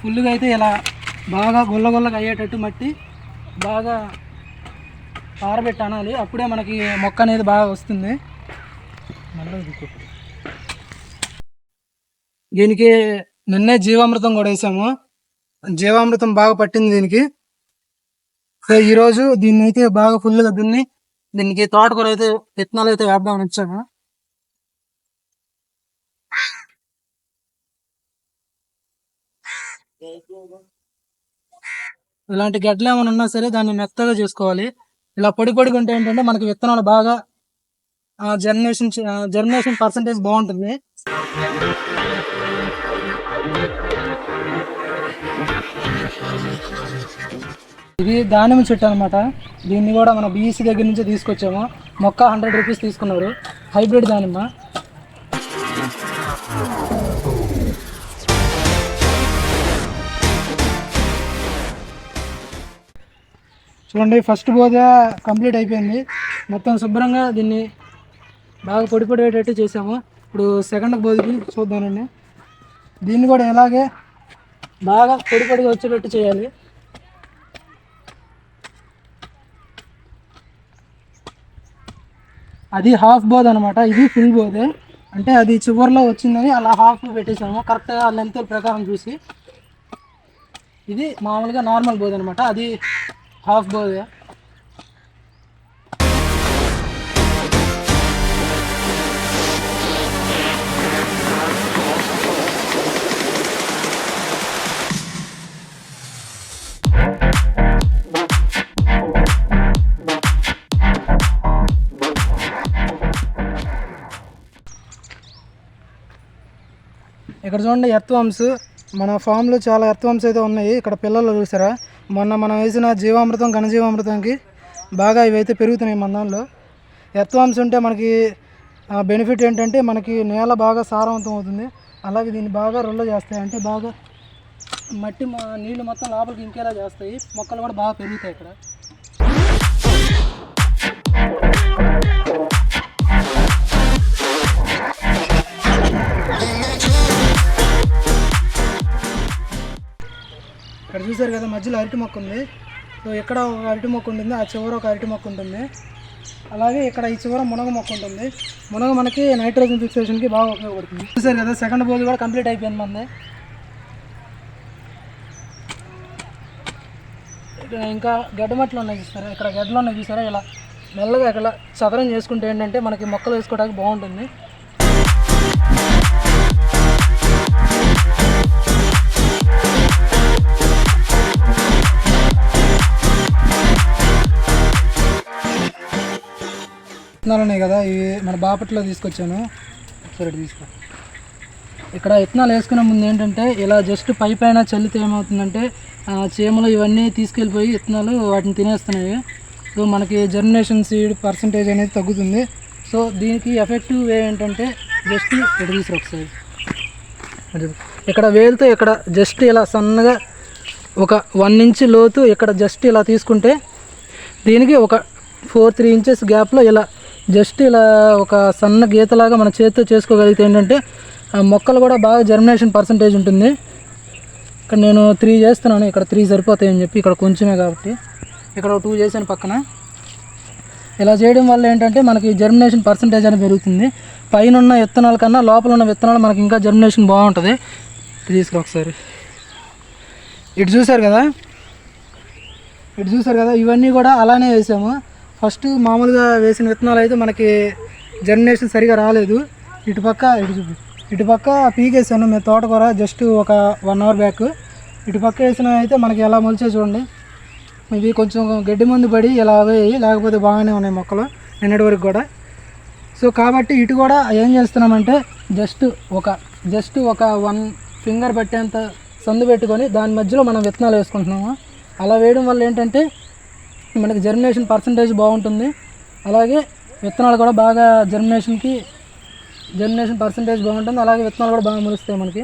ఫుల్గా అయితే ఇలా బాగా గుల్లగుల్లగా అయ్యేటట్టు మట్టి బాగా ఆరబెట్టి అనాలి. అప్పుడే మనకి మొక్క అనేది బాగా వస్తుంది. దీనికి నిన్నే జీవామృతం కూడా వేసాము. జీవామృతం బాగా పట్టింది దీనికి. సో ఈరోజు దీన్ని అయితే బాగా ఫుల్గా దున్ని దీనికి తోటకూర అయితే విత్తనాలు అయితే వేద్దామని వచ్చాము. ఇలాంటి గడ్డలు ఏమైనా ఉన్నా సరే దాన్ని మెత్తగా చేసుకోవాలి. ఇలా పొడి పొడిగా ఉంటే ఏంటంటే మనకి విత్తనాలు బాగా జర్మినేషన్ పర్సంటేజ్ బాగుంటుంది. ఇది దానిమ్మ చెట్టు అనమాట. దీన్ని కూడా మన బీఈసీ దగ్గర నుంచి తీసుకొచ్చాము. మొక్క 100 రూపీస్ తీసుకున్నారు. హైబ్రిడ్ దానిమ్మ. చూడండి, ఫస్ట్ బోధ కంప్లీట్ అయిపోయింది. మొత్తం శుభ్రంగా దీన్ని బాగా పొడి పొడి అయ్యేటట్టు చేసాము. ఇప్పుడు సెకండ్ బోధకి చూద్దామండి. దీన్ని కూడా ఇలాగే బాగా పొడి పొడిగా వచ్చేటట్టు చేయాలి. అది హాఫ్ బోధ అనమాట, ఇది ఫుల్ బోధే. అంటే అది చివరిలో వచ్చిందని అలా హాఫ్ పెట్టేసాము కరెక్ట్గా లెంత్ ప్రకారం చూసి. ఇది మామూలుగా నార్మల్ బోధ అనమాట, అది హాఫ్ బోధే. ఇక్కడ చూడండి, ఎర్త్వామ్స్. మన ఫామ్లో చాలా ఎర్త్వామ్స్ అయితే ఉన్నాయి. ఇక్కడ పిల్లలు చూసారా, మొన్న మనం వేసిన జీవామృతం ఘనజీవామృతంకి బాగా ఇవైతే పెరుగుతున్నాయి మన దానిలో. ఎర్త్వామ్స్ ఉంటే మనకి బెనిఫిట్ ఏంటంటే మనకి నేల బాగా సారవంతం అవుతుంది. అలాగే దీన్ని బాగా రొల్ల చేస్తాయి. అంటే బాగా మట్టి నీళ్ళు మొత్తం లోపలికి ఇంకేలా చేస్తాయి. మొక్కలు కూడా బాగా పెరుగుతాయి ఇక్కడ. ఇక్కడ చూసారు కదా, మధ్యలో అరటి మొక్క ఉంది. సో ఇక్కడ ఒక అరటి మొక్క ఉంటుంది, ఆ చివర ఒక అరటి మొక్క ఉంటుంది. అలాగే ఇక్కడ ఈ చివర మునగ మొక్క ఉంటుంది. మునగ మనకి నైట్రోజన్ ఫిక్సేషన్కి బాగా ఉపయోగపడుతుంది. చూసారు కదా, సెకండ్ బోధి కూడా కంప్లీట్ అయిపోయింది మంది. ఇంకా గడ్డమట్లు ఉన్నాయి చూసారా, ఇక్కడ గడ్డలు ఉన్నాయి చూసారా. ఇలా మెల్లగా ఇక్కడ చదరం చేసుకుంటే ఏంటంటే మనకి మొక్కలు వేసుకోవడానికి బాగుంటుంది. విత్తనాలు ఉన్నాయి కదా, ఇవి మన బాపట్లో తీసుకొచ్చాను. సరే తీసుకో. ఇక్కడ విత్తనాలు వేసుకునే ముందు ఏంటంటే ఇలా జస్ట్ పై పైన చల్లితే ఏమవుతుందంటే చీమలు ఇవన్నీ తీసుకెళ్ళిపోయి విత్తనాలు వాటిని తినేస్తున్నాయి. సో మనకి జర్మినేషన్ సీడ్ పర్సంటేజ్ అనేది తగ్గుతుంది. సో దీనికి ఎఫెక్టివ్ వే ఏంటంటే జస్ట్ ఇక్కడ తీసుకురా ఒకసారి. ఇక్కడ వేలుతో ఇక్కడ జస్ట్ ఇలా సన్నగా ఒక 1 ఇంచ్ లోతు ఇక్కడ జస్ట్ ఇలా తీసుకుంటే దీనికి ఒక 4-3 ఇంచెస్ గ్యాప్లో ఇలా జస్ట్ ఇలా ఒక సన్న గీతలాగా మన చేతితో చేసుకోగలిగితే ఏంటంటే మొక్కలు కూడా బాగా జర్మినేషన్ పర్సంటేజ్ ఉంటుంది. ఇక్కడ నేను 3 చేస్తున్నాను, ఇక్కడ 3 సరిపోతాయని చెప్పి ఇక్కడ కొంచెమే కాబట్టి ఇక్కడ 2 చేశాను పక్కన. ఇలా చేయడం వల్ల ఏంటంటే మనకి జర్మినేషన్ పర్సంటేజ్ అనేది పెరుగుతుంది. పైన ఉన్న విత్తనాల కన్నా లోపల ఉన్న విత్తనాలు మనకి ఇంకా జర్మినేషన్ బాగుంటుంది. తీసుకురా ఒకసారి. ఇటు చూసారు కదా, ఇవన్నీ కూడా అలానే వేసాము. ఫస్ట్ మామూలుగా వేసిన విత్తనాలు అయితే మనకి జర్మినేషన్ సరిగా రాలేదు. ఇటుపక్క పీకేసాను మేము తోటకూర జస్ట్ ఒక 1 అవర్ బ్యాక్. ఇటుపక్క వేసిన అయితే మనకి ఎలా మొలిచే చూడండి. ఇవి కొంచెం గడ్డి మందు పడి ఇలా అవేయి, లేకపోతే బాగానే ఉన్నాయి మొక్కలు నిన్నటి వరకు కూడా. సో కాబట్టి ఇటు కూడా ఏం చేస్తున్నామంటే జస్ట్ ఒక 1 ఫింగర్ పట్టేంత సందు పెట్టుకొని దాని మధ్యలో మనం విత్తనాలు వేసుకుంటున్నాము. అలా వేయడం వల్ల ఏంటంటే మనకి జర్మినేషన్ పర్సంటేజ్ బాగుంటుంది. అలాగే విత్తనాలు కూడా బాగా జర్మినేషన్ పర్సంటేజ్ బాగుంటుంది. అలాగే విత్తనాలు కూడా బాగా మొలుస్తాయి మనకి.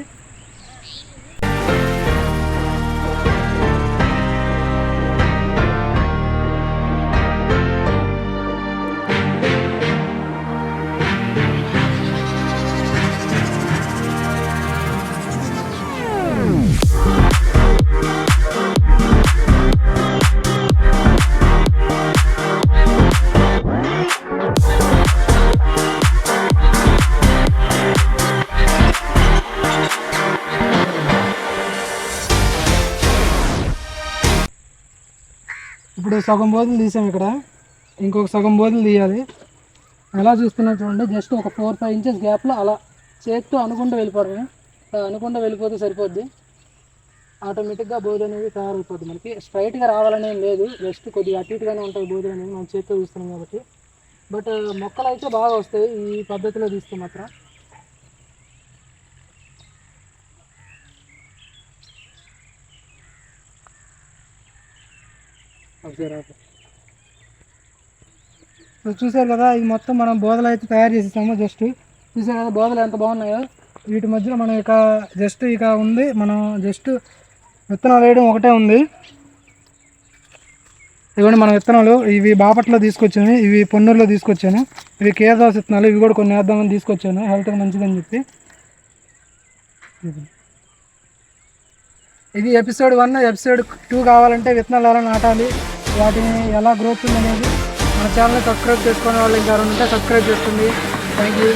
సగం బోధలు తీసాం ఇక్కడ, ఇంకొక సగం బోధలు తీయాలి. ఎలా చూస్తున్నా చూడండి, జస్ట్ ఒక 4-5 ఇంచెస్ గ్యాప్లో అలా చేతితో అనుకుంటూ వెళ్ళిపోవడమే. అనుకుంటూ వెళ్ళిపోతే సరిపోద్ది, ఆటోమేటిక్గా బోధ అనేది తయారైపోద్ది. మనకి స్ట్రైట్గా రావాలని ఏం లేదు, జస్ట్ కొద్దిగా అటు ఇటుగానే ఉంటుంది బోధ అనేది, మనం చేతితో తీస్తున్నాం కాబట్టి. బట్ మొక్కలు అయితే బాగా వస్తాయి ఈ పద్ధతిలో తీస్తే మాత్రం. చూసారు కదా, ఇది మొత్తం మనం బోధలు అయితే తయారు చేసేసాము. జస్ట్ చూసారు కదా బోధలు ఎంత బాగున్నాయో. వీటి మధ్యలో మనం ఇక ఉంది, మనం జస్ట్ విత్తనాలు వేయడం ఒకటే ఉంది. ఇవ్వండి మన విత్తనాలు, ఇవి బాపట్లో తీసుకొచ్చాను, ఇవి పొన్నూరులో తీసుకొచ్చాను. ఇవి కేదాస్ విత్తనాలు, ఇవి కూడా కొన్ని వేద్దామని తీసుకొచ్చాను, హెల్త్కి మంచిదని చెప్పి. ఇది ఎపిసోడ్ 1. ఎపిసోడ్ 2 కావాలంటే విత్తనాలు ఎలా నాటాలి, వాటిని ఎలా గ్రోత్ ఉంది అనేది మన ఛానల్ని సబ్స్క్రైబ్ చేసుకునే వాళ్ళు ఇంకా ఉంటే సబ్స్క్రైబ్ చేసుకోండి. Thank you.